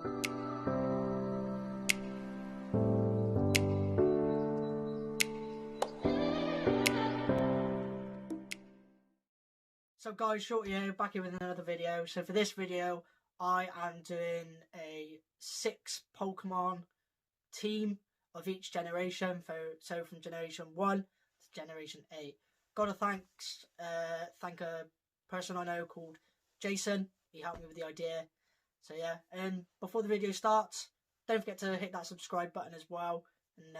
So guys, short here, back here with another video. So for this video, I am doing a 6 Pokemon team of each generation. So from generation 1 to generation 8. Gotta thank a person I know called Jason. He helped me with the idea. So yeah, and before the video starts, don't forget to hit that subscribe button as well, and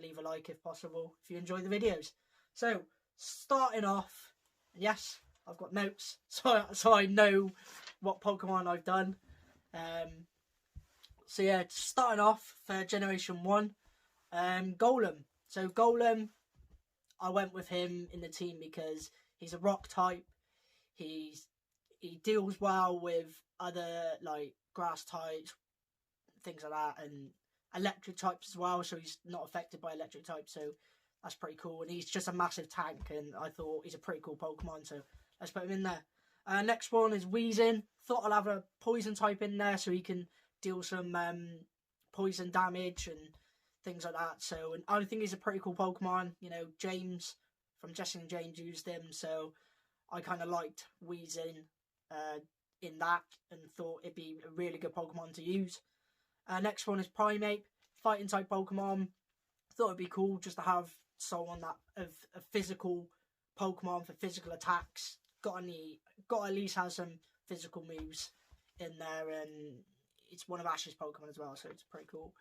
leave a like if possible if you enjoy the videos. So starting off, yes, I've got notes, so I know what Pokemon I've done. So yeah, starting off for Generation 1, Golem. So Golem, I went with him in the team because he's a rock type. He deals well with other like grass types, things like that, and electric types as well. So he's not affected by electric types. So that's pretty cool. And he's just a massive tank. And I thought he's a pretty cool Pokemon. So let's put him in there. Next one is Weezing. Thought I'll have a poison type in there so he can deal some poison damage and things like that. So, and I think he's a pretty cool Pokemon. You know, James from Jesse and James used him, so I kind of liked Weezing in that and thought it'd be a really good Pokemon to use. Next one is Primeape, fighting type Pokemon. Thought it'd be cool just to have someone that of a physical Pokemon for physical attacks. Got to at least have some physical moves in there, and it's one of Ash's Pokemon as well, so it's pretty cool.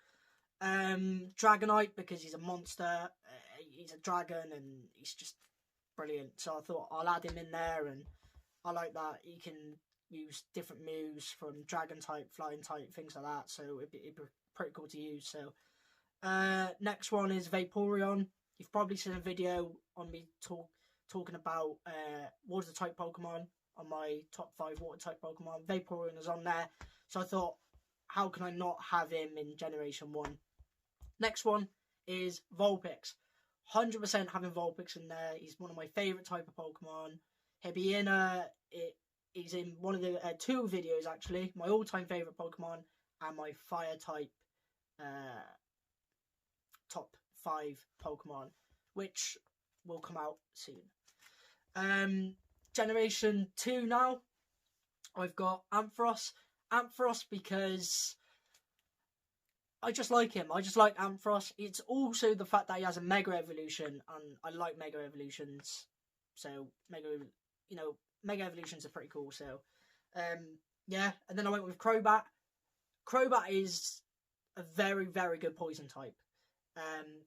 Dragonite, because he's a monster, he's a dragon, and he's just brilliant. So I thought I'll add him in there, and I like that he can use different moves from dragon type, flying type, things like that. So it'd be pretty cool to use. So next one is Vaporeon. You've probably seen a video on me talking about water type Pokemon on my top 5 water type Pokemon. Vaporeon is on there, so I thought, how can I not have him in Generation 1? Next one is Vulpix. 100% having Vulpix in there. He's one of my favourite type of Pokemon. He'll be in he's in one of the 2 videos actually. My all-time favourite Pokemon and my fire type top 5 Pokemon, which will come out soon. Generation 2 now. I've got Ampharos. Ampharos because I just like him. I just like Ampharos. It's also the fact that he has a Mega Evolution, and I like Mega Evolutions. So Mega Evolutions are pretty cool. So yeah, and then I went with Crobat. Crobat is a very, very good poison type,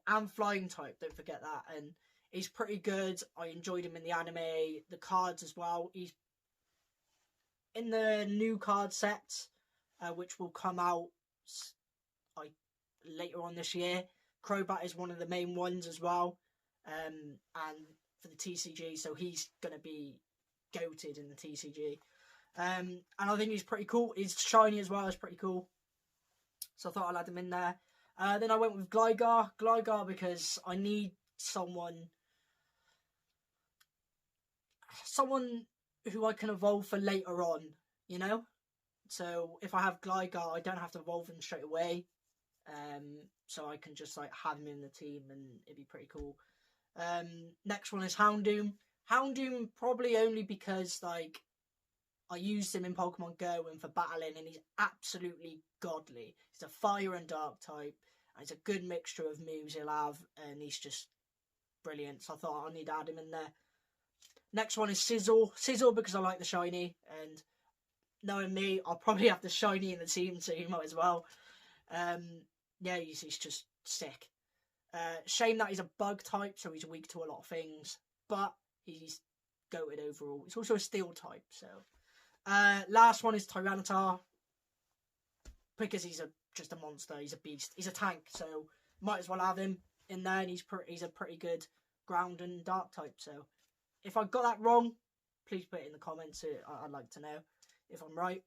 and flying type. Don't forget that. And he's pretty good. I enjoyed him in the anime, the cards as well. He's in the new card sets, which will come out later on this year. Crobat is one of the main ones as well, and for the TCG, so he's going to be goated in the TCG. And I think he's pretty cool. He's shiny as well. It's pretty cool. So I thought I'll add him in there. Then I went with Gligar. Gligar because I need someone who I can evolve for later on, you know? So if I have Gligar, I don't have to evolve him straight away. So I can just like have him in the team, and it'd be pretty cool. Next one is Houndoom. Houndoom probably only because like I used him in Pokemon Go and for battling, and he's absolutely godly. He's a fire and dark type, and it's a good mixture of moves he'll have, and he's just brilliant. So I thought I need to add him in there. Next one is Sizzle. Sizzle because I like the shiny, and knowing me, I'll probably have the shiny in the team, so you might as well. Yeah, he's just sick. Shame that he's a bug type, so he's weak to a lot of things, but he's goated overall. He's also a steel type, so. Last one is Tyranitar, because he's just a monster. He's a beast. He's a tank, so might as well have him in there, and he's a pretty good ground and dark type, so. If I got that wrong, please put it in the comments. I'd like to know if I'm right.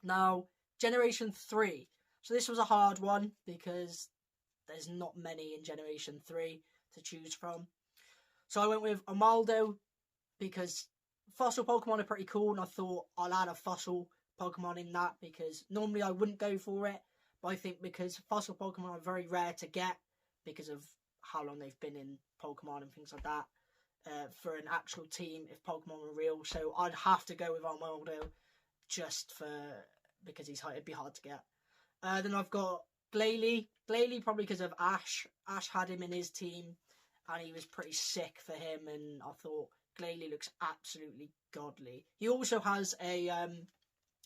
Now, Generation 3. So this was a hard one because there's not many in Generation 3 to choose from. So I went with Amaldo because fossil Pokemon are pretty cool, and I thought I'll add a fossil Pokemon in that, because normally I wouldn't go for it, but I think because fossil Pokemon are very rare to get because of how long they've been in Pokemon and things like that, for an actual team if Pokemon were real. So I'd have to go with Armaldo just because it'd be hard to get. Then I've got Glalie probably because of Ash. Ash had him in his team and he was pretty sick for him, and I thought Glalie looks absolutely godly. He also has a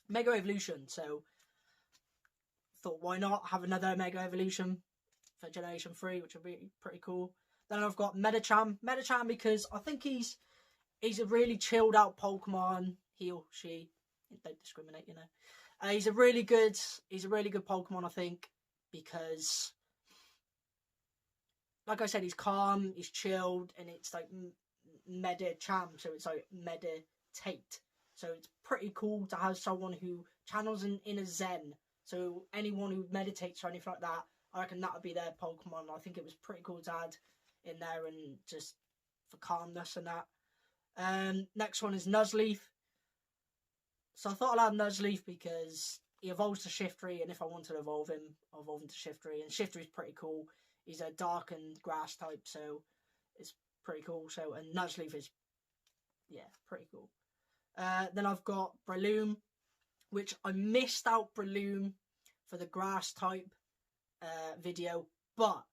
Mega Evolution, so thought why not have another Mega Evolution for Generation 3, which would be pretty cool. Then I've got Medicham because I think he's a really chilled out Pokemon. He or she, don't discriminate, you know. He's a really good Pokemon, I think, because, like I said, he's calm, he's chilled, and it's like Medicham, so it's like meditate. So it's pretty cool to have someone who channels an inner Zen. So anyone who meditates or anything like that, I reckon that would be their Pokemon. I think it was pretty cool to add in there, and just for calmness and that. Next one is Nuzleaf. So I thought I'd add Nuzleaf because he evolves to Shiftry, and if I wanted to evolve him, I'll evolve him to Shiftry. And Shiftry's pretty cool. He's a dark and grass type, so it's pretty cool. So, and Nuzleaf is, yeah, pretty cool. Then I've got Breloom, which I missed out Breloom for the grass type video, but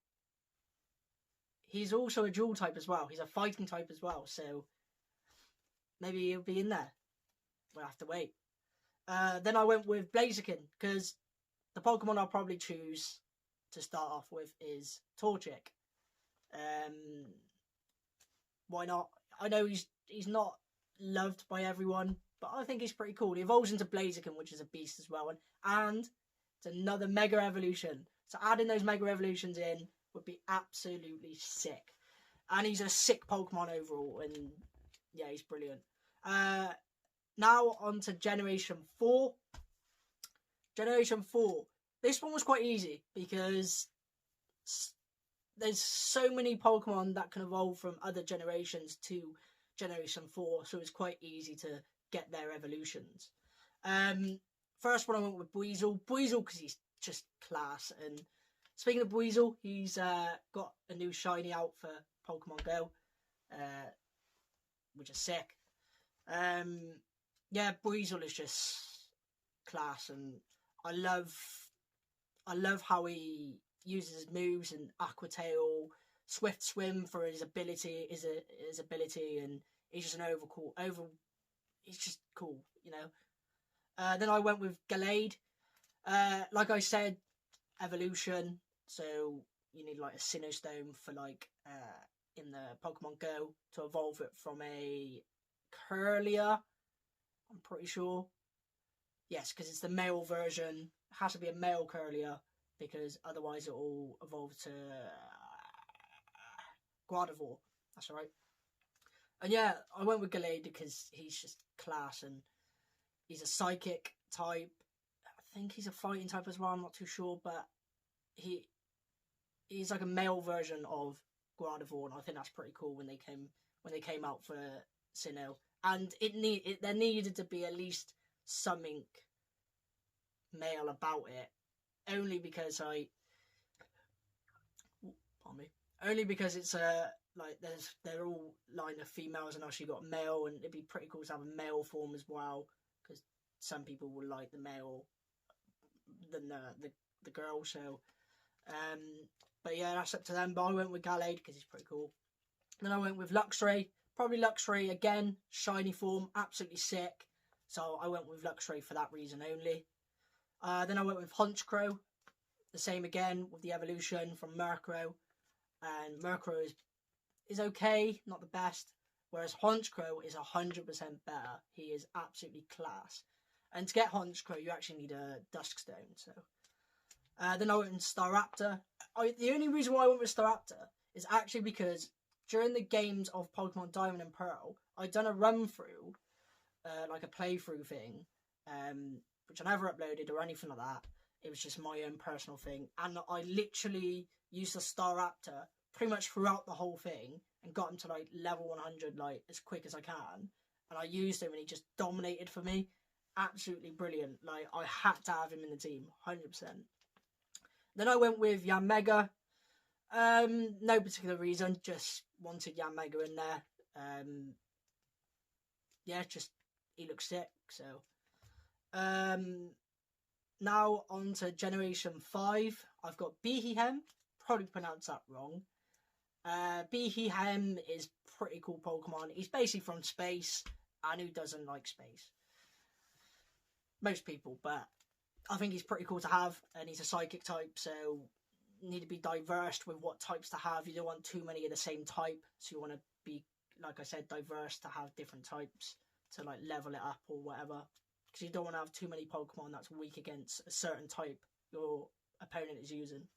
he's also a dual type as well. He's a fighting type as well, so maybe he'll be in there. We'll have to wait. Then I went with Blaziken because the Pokemon I'll probably choose to start off with is Torchic. Why not? I know he's not loved by everyone, but I think he's pretty cool. He evolves into Blaziken, which is a beast as well, and it's another Mega Evolution. So adding those Mega Evolutions in would be absolutely sick. And he's a sick Pokemon overall, and yeah, he's brilliant. Now on to Generation 4. Generation 4. This one was quite easy because there's so many Pokemon that can evolve from other generations to Generation 4, so it's quite easy to get their evolutions. First one I went with Buizel. Buizel because he's just class. And speaking of Buizel, he's got a new shiny out for Pokemon Go, which is sick. Yeah, Buizel is just class, and I love how he uses his moves, and Aqua Tail, Swift Swim for his ability, and he's just he's just cool, you know. Then I went with Gallade. Like I said, evolution, so you need like a Sinnoh Stone for like in the Pokemon Go to evolve it from a Curlier, I'm pretty sure. Yes, because it's the male version. It has to be a male Curlier, because otherwise it will evolve to Gardevoir. That's right. And yeah, I went with Gallade because he's just class, and he's a psychic type. I think he's a fighting type as well, I'm not too sure, but he's like a male version of Gardevoir, and I think that's pretty cool when they came out for Sinnoh. And there needed to be at least something male about it, only because it's like they're all line of females, and now she got male, and it'd be pretty cool to have a male form as well, because some people will like the male than the girl. So but yeah, that's up to them. But I went with Gallade because he's pretty cool. Then I went with Luxray. Probably Luxray again, shiny form, absolutely sick. So I went with Luxray for that reason only. Then I went with Honchkrow, the same again with the evolution from Murkrow. And Murkrow is okay, not the best. Whereas Honchkrow is 100% better. He is absolutely class. And to get Honchkrow, you actually need a Duskstone. So then I went with Staraptor. The only reason why I went with Staraptor is actually because during the games of Pokemon Diamond and Pearl, I'd done a run through, like a playthrough thing, which I never uploaded or anything like that. It was just my own personal thing, and I literally used the Staraptor pretty much throughout the whole thing and got him to like level 100 like as quick as I can. And I used him, and he just dominated for me. absolutely brilliant. Like, I had to have him in the team, 100%. Then I went with Yanmega. No particular reason, just wanted Yanmega in there. Yeah, just he looks sick. So, now on to Generation 5. I've got Behem. Probably pronounced that wrong. Behem is pretty cool Pokemon. He's basically from space, and who doesn't like space? Most people, but I think he's pretty cool to have, and he's a psychic type, so you need to be diverse with what types to have. You don't want too many of the same type, so you want to be, like I said, diverse to have different types to like level it up or whatever, because you don't want to have too many Pokemon that's weak against a certain type your opponent is using.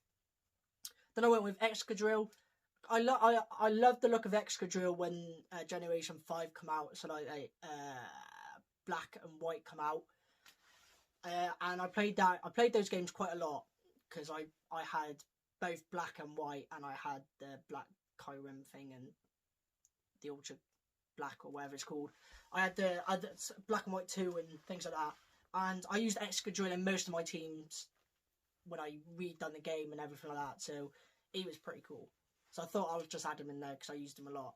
Then I went with Excadrill. I love the look of Excadrill when Generation 5 come out, so like Black and White come out. And I played those games quite a lot, because I had both Black and White, and I had the Black Kyurem thing and the Ultra Black or whatever it's called. I had the Black and White 2 and things like that. And I used Excadrill in most of my teams when I redone the game and everything like that. So he was pretty cool. So I thought I would just add him in there because I used him a lot.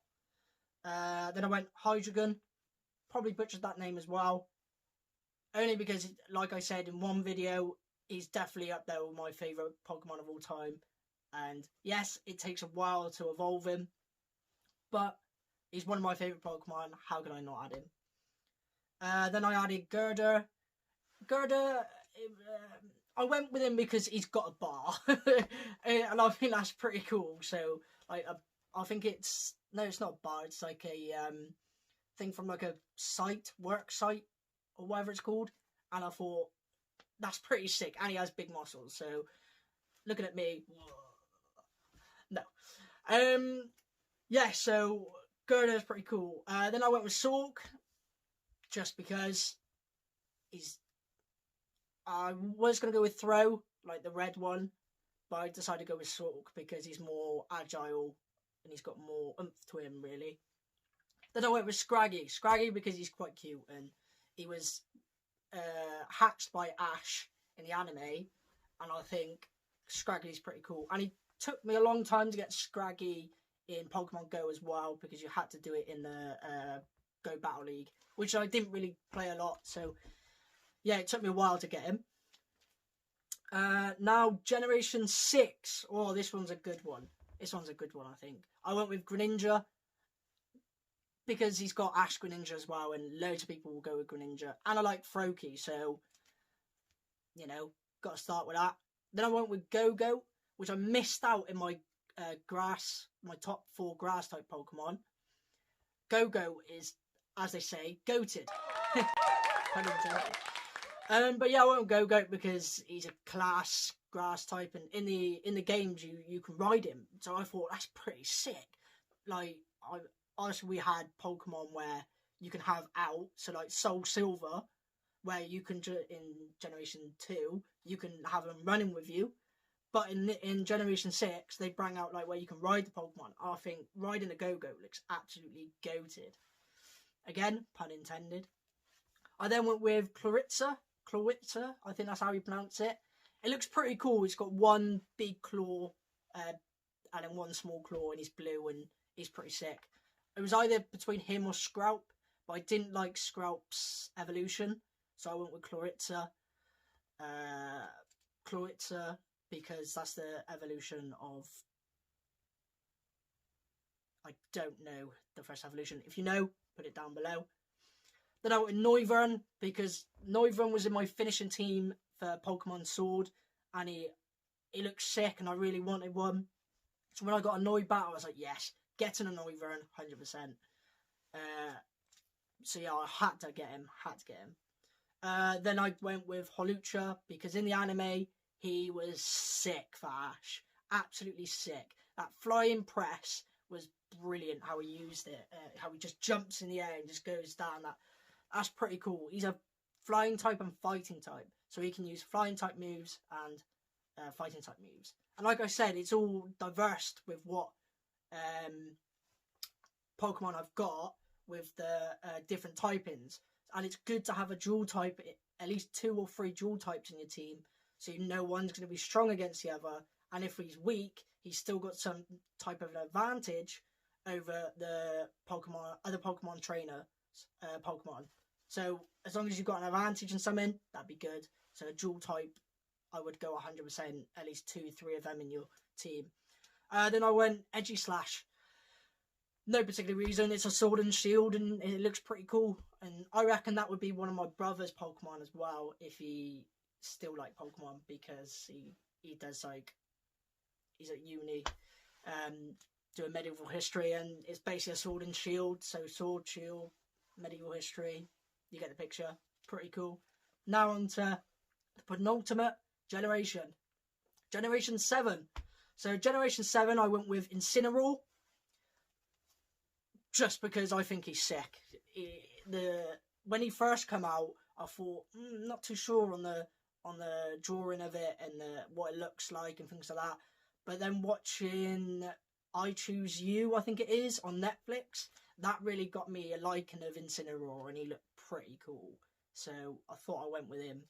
Then I went Hydreigon. Probably butchered that name as well. Only because, like I said in one video, he's definitely up there with my favourite Pokemon of all time. And yes, it takes a while to evolve him, but he's one of my favourite Pokemon. How can I not add him? Then I added Gurdurr. Gurdurr, I went with him because he's got a bar. And I think that's pretty cool. So, like, I think it's not a bar. It's like a thing from like a work site, or whatever it's called. And I thought, that's pretty sick. And he has big muscles. So, looking at me, no. Yeah, so Gurdurr's pretty cool. Then I went with Sork, just because I was going to go with Throw, like the red one, but I decided to go with Sork because he's more agile and he's got more oomph to him, really. Then I went with Scraggy. Scraggy because he's quite cute, and he was hatched by Ash in the anime, and I think Scraggy's pretty cool. And it took me a long time to get Scraggy in Pokemon Go as well, because you had to do it in the Go Battle League, which I didn't really play a lot, so yeah, it took me a while to get him. Now, Generation 6. Oh, this one's a good one. This one's a good one, I think. I went with Greninja because he's got Ash Greninja as well, and loads of people will go with Greninja. And I like Froakie, so, you know, got to start with that. Then I went with Go-Go, which I missed out in my my top 4 grass-type Pokemon. Go-Go is, as they say, goated. But yeah, I won't Go-Go because he's a class grass type, and in the games you can ride him. So I thought that's pretty sick. Like, honestly, we had Pokemon where you can have out, so like Soul Silver, where you can in Generation 2 you can have them running with you. But in Generation 6 they bring out like where you can ride the Pokemon. I think riding a Go-Go looks absolutely goated. Again, pun intended. I then went with Chloritza, I think that's how you pronounce it. It looks pretty cool. It's got one big claw and then one small claw, and he's blue, and he's pretty sick. It was either between him or Scraup, but I didn't like Scraup's evolution, so I went with Chloritza. Chloritza, because that's the evolution of... I don't know the first evolution. If you know, put it down below. Then I went with Noivern, because Noivern was in my finishing team for Pokemon Sword, and he looked sick, and I really wanted one. So when I got a Noibat, I was like, yes, getting a Noivern, 100%. So yeah, I had to get him. Then I went with Holucha, because in the anime, he was sick for Ash. Absolutely sick. That flying press was brilliant, how he used it. How he just jumps in the air and just goes down that. That's pretty cool. He's a flying type and fighting type, so he can use flying type moves and fighting type moves. And like I said, it's all diverse with what Pokemon I've got with the different typings. and it's good to have a dual type, at least 2 or 3 dual types in your team, so you know one's going to be strong against the other, and if he's weak, he's still got some type of an advantage over the other Pokemon trainer Pokemon. So as long as you've got an advantage in something, that'd be good. So a dual type, I would go 100%, at least 2, 3 of them in your team. Then I went Edgy Slash. No particular reason. It's a sword and shield, and it looks pretty cool. And I reckon that would be one of my brother's Pokemon as well, if he still liked Pokemon, because he does, like, he's at uni, doing medieval history, and it's basically a sword and shield. So sword, shield, medieval history. You get the picture. Pretty cool. Now on to the penultimate generation. Generation 7. So Generation 7, I went with Incineroar. Just because I think he's sick. When he first came out, I thought, not too sure on the drawing of it and what it looks like and things like that. But then watching I Choose You, I think it is, on Netflix, that really got me a liking of Incineroar, and he looked pretty cool. So I thought I went with him.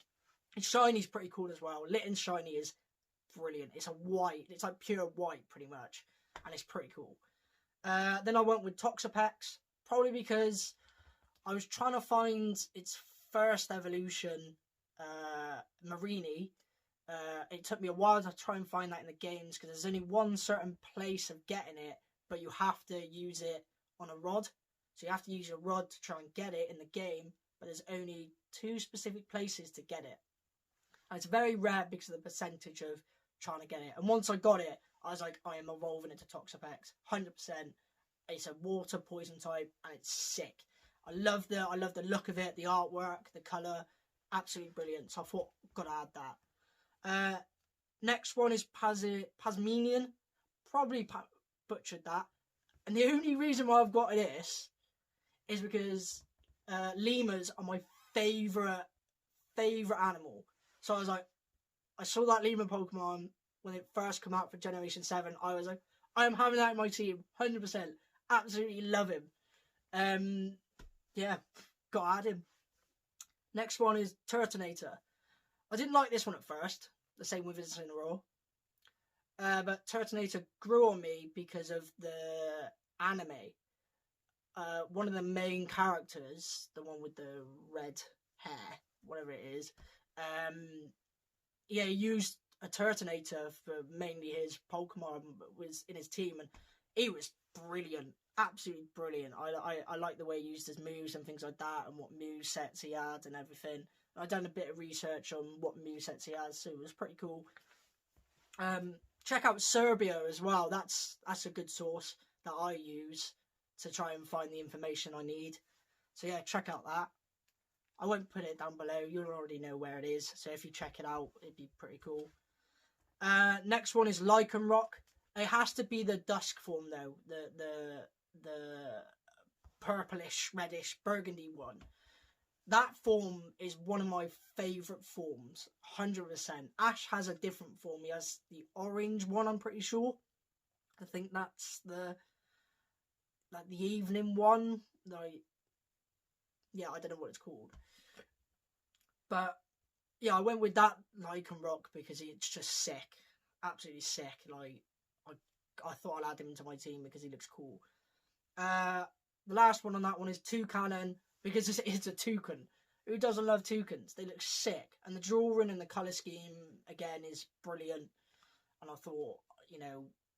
And Shiny's pretty cool as well. Lit and Shiny is brilliant. It's like pure white pretty much, and it's pretty cool. Then I went with Toxapex, probably because I was trying to find its first evolution, Marini. It took me a while to try and find that in the games, because there's only one certain place of getting it, but you have to use it on a rod. So you have to use your rod to try and get it in the game, but there's only 2 specific places to get it. And it's very rare because of the percentage of trying to get it. And once I got it, I was like, I am evolving into Toxapex, 100%. It's a water poison type, and it's sick. I love the look of it, the artwork, the colour, absolutely brilliant. So I thought, gotta add that. Next one is Pasminian. Probably butchered that. And the only reason why I've got this is because lemurs are my favourite animal. So I was like, I saw that lemur Pokemon when it first came out for Generation 7. I was like, I am having that in my team, 100%. Absolutely love him. Yeah, gotta add him. Next one is Turtonator. I didn't like this one at first, the same with Incineroar. But Turtonator grew on me because of the anime. One of the main characters, the one with the red hair, whatever it is, he used a Turtonator for mainly his Pokemon, was in his team, and he was brilliant, absolutely brilliant. I like the way he used his moves and things like that, and what move sets he had and everything. I've done a bit of research on what move sets he has, so it was pretty cool. Check out Serbia as well. That's a good source that I use to try and find the information I need. So yeah, check out that. I won't put it down below. You'll already know where it is. So if you check it out, it'd be pretty cool. Next one is Lycanroc. It has to be the dusk form though. The purplish, reddish, burgundy one. That form is one of my favourite forms. 100%. Ash has a different form. He has the orange one, I'm pretty sure. I think that's the evening one. Yeah, I don't know what it's called. But yeah, I went with that Lycanroc because it's just sick. Absolutely sick. Like, I thought I'd add him to my team because he looks cool. The last one on that one is Toucanon, because it's a toucan. Who doesn't love toucans? They look sick. And the drawing and the colour scheme, again, is brilliant. And I thought,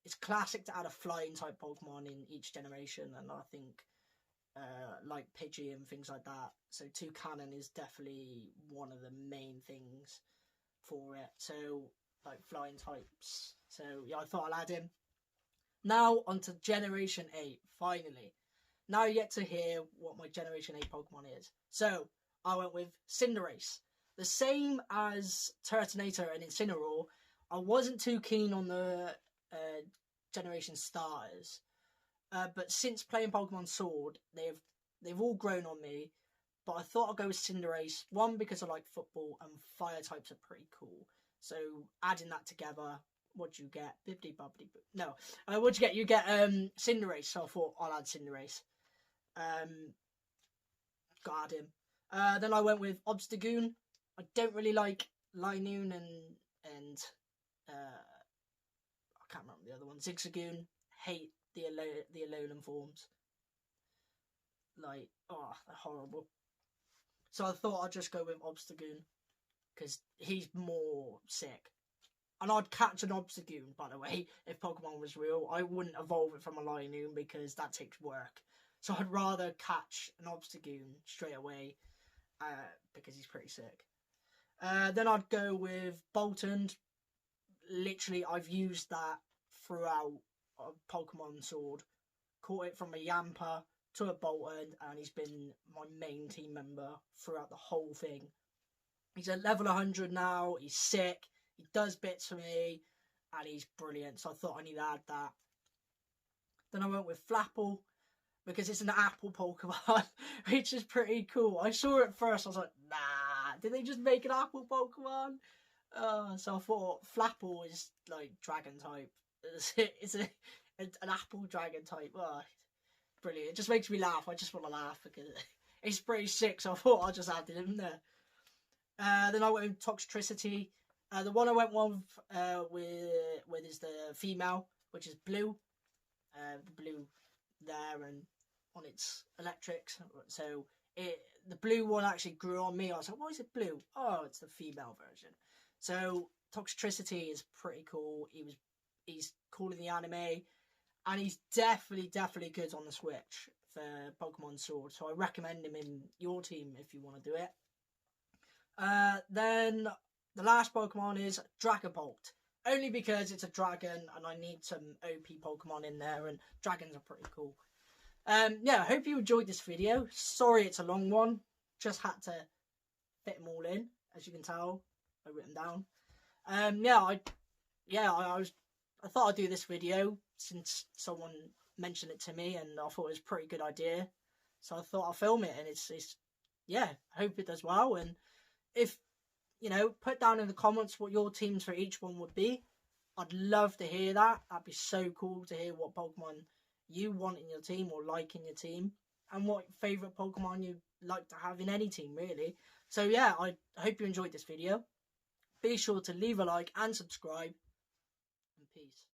it's classic to add a flying type Pokemon in each generation. And I think, like Pidgey and things like that. So Toucanon is definitely one of the main things for it. So, like flying types. So, yeah, I thought I'll add him. Now, onto Generation 8, finally. Now you get to hear what my Generation 8 Pokemon is. So, I went with Cinderace. The same as Turtonator and Incineroar, I wasn't too keen on the Generation starters. But since playing Pokemon Sword, they've all grown on me. But I thought I'd go with Cinderace. One, because I like football, and fire types are pretty cool. So, adding that together, what'd you get? Bibbidi bobbidi boo. No. What'd you get? You get Cinderace. So I thought I'll add Cinderace. Got him. Then I went with Obstagoon. I don't really like Linoon and I can't remember the other one. Zigzagoon. Hate the Alolan forms. Like, oh, they're horrible. So I thought I'd just go with Obstagoon because he's more sick. And I'd catch an Obstagoon, by the way, if Pokemon was real. I wouldn't evolve it from a Linoon because that takes work. So I'd rather catch an Obstagoon straight away because he's pretty sick. Then I'd go with Bolton. Literally, I've used that throughout Pokemon Sword. Caught it from a Yamper to a Bolton, and he's been my main team member throughout the whole thing. He's at level 100 now. He's sick. He does bits for me, and he's brilliant. So I thought I need to add that. Then I went with Flapple because it's an apple Pokemon, which is pretty cool. I saw it first. I was like, nah, did they just make an apple Pokemon? So I thought Flapple is like dragon type. It's an apple dragon type. Oh, brilliant. It just makes me laugh. I just want to laugh because it's pretty sick. So I thought I just added him there. Then I went with Toxtricity. The one I went with is the female, which is blue. The blue there and on its electrics. So the blue one actually grew on me. I was like, why is it blue? Oh, it's the female version. So Toxtricity is pretty cool. He's cool in the anime, and he's definitely good on the Switch for Pokemon Sword. So I recommend him in your team if you want to do it. Then the last Pokemon is Dragapult. Only because it's a dragon and I need some OP Pokemon in there, and dragons are pretty cool. Yeah, I hope you enjoyed this video. Sorry it's a long one. Just had to fit them all in, as you can tell. I written down. I thought I'd do this video since someone mentioned it to me, and I thought it was a pretty good idea. So I thought I'll film it, and it's I hope it does well. And if put down in the comments what your teams for each one would be. I'd love to hear that. That'd be so cool to hear what Pokemon you want in your team or like in your team, and what favourite Pokemon you'd like to have in any team, really. So yeah, I hope you enjoyed this video. Be sure to leave a like and subscribe, and peace.